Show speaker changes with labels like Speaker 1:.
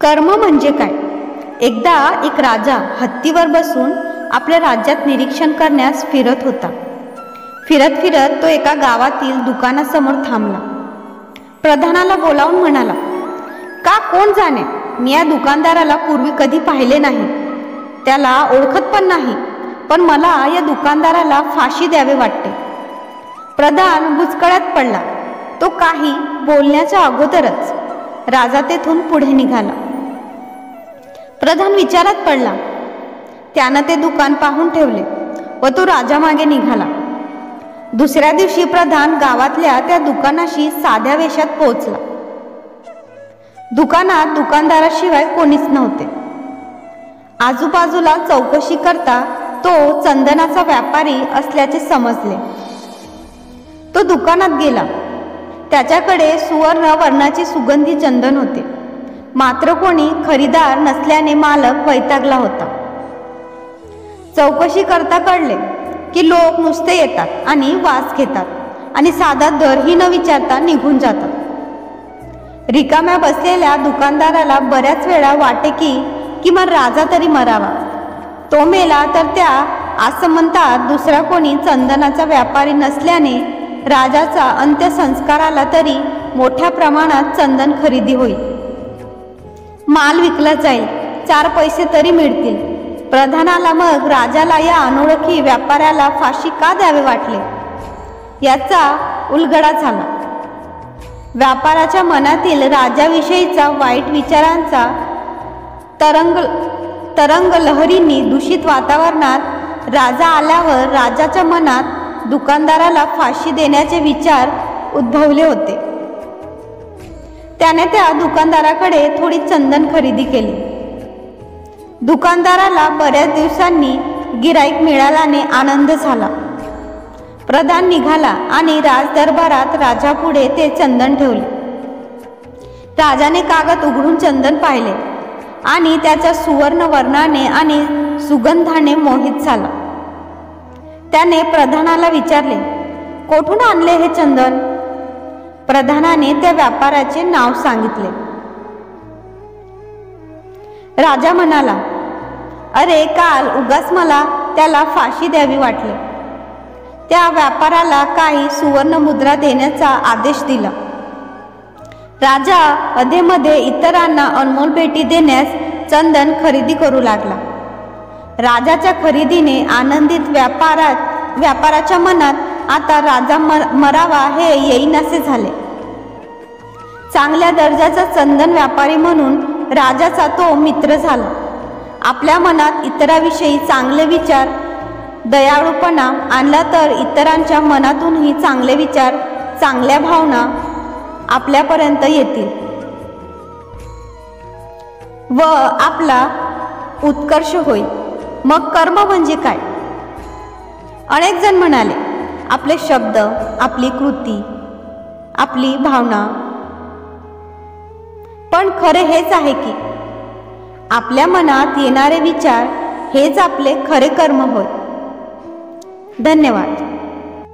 Speaker 1: कर्म म्हणजे काय? एकदा एक राजा हत्तीवर बसून आपल्या राज्यात निरीक्षण करण्यास फिरत होता. फिरत फिरत तो एका गावातील दुकानासमोर थांबला. प्रधानाला बोलावून म्हणाला, का कोण जाणे, मी या दुकानदाराला पूर्वी कधी पाहिले नाही, त्याला ओळखत पण नाही, पण मला या दुकानदाराला फाशी द्यावे वाटते. प्रधान बुचकळ्यात पडला. तो काही बोलण्याच्या अगोदरच राजा तेथून पुढे निघाला. प्रधान विचारात पडला. त्यानं ते दुकान पाहून ठेवले व तो राजामागे निघाला. दुसऱ्या दिवशी प्रधान गावातल्या त्या दुकानाशी साध्या वेशात पोहोचला. दुकानात दुकानदाराशिवाय कोणीच नव्हते. आजूबाजूला चौकशी करता तो चंदनाचा व्यापारी असल्याचे समजले. तो दुकानात गेला. त्याच्याकडे सुवर्ण वर्णाचे सुगंधी चंदन होते, मात्र कोणी खरीदार नसल्याने मालक वैतागला होता. चौकशी करता कळले की लोक नुसते येतात आणि वास घेतात आणि साधा दरही न विचारता निघून जातात. रिकाम्या बसलेल्या दुकानदाराला बऱ्याच वेळा वाटे की किमान राजा तरी मरावा. तो मेला तर त्या आसमंतात दुसरा कोणी चंदनाचा व्यापारी नसल्याने राजाचा अंत्यसंस्काराला तरी मोठ्या प्रमाणात चंदन खरेदी होईल. माल विकला जाईल, 4 पैसे तरी मिळतील. प्रधानाला मग राजाला या अनोळखी व्यापाऱ्याला फाशी का द्यावे वाटले याचा उलगडा झाला. व्यापाराच्या मनातील राजाविषयीचा वाईट विचारांचा तरंग लहरींनी दूषित वातावरणात राजा आल्यावर राजाच्या मनात दुकानदाराला फाशी देण्याचे विचार उद्भवले होते. त्याने त्या दुकानदाराकडे थोडी चंदन खरेदी केली. दुकानदाराला बऱ्याच दिवसांनी गिराईक मिळाल्याने आनंद झाला. प्रधान निघाला आणि राजदरबारात राजापुढे ते चंदन ठेवले. राजाने कागद उघडून चंदन पाहिले आणि त्याच्या सुवर्ण वर्णाने आणि सुगंधाने मोहित झाला. त्याने प्रधानाला विचारले, कोठून आणले हे चंदन? प्रधानाने त्या व्यापाऱ्याचे नाव सांगितले. राजा म्हणाला, अरे काल उगाच मला त्याला फाशी द्यावी वाटले. त्या व्यापाऱ्याला काही सुवर्ण मुद्रा देण्याचा आदेश दिला. राजा अधेमध्ये इतरांना अनमोल भेटी देण्यास चंदन खरेदी करू लागला. राजाच्या खरेदीने आनंदित व्यापाराच्या मनात आता राजा मरावा हे येईनासे झाले. चांगल्या दर्जाचा चंदन व्यापारी म्हणून राजाचा तो मित्र झाला. आपल्या मनात इतरांविषयी चांगले विचार, दयाळूपणा आणला तर इतरांच्या मनातूनही चांगले विचार, चांगल्या भावना आपल्यापर्यंत येतील व आपला उत्कर्ष होईल. मग कर्म म्हणजे काय? अनेक जण म्हणाले, आपले शब्द, आपली कृती, आपली भावना. पण खरे हेच आहे की आपल्या मनात येणारे विचार हेच आपले खरे कर्म होय. धन्यवाद.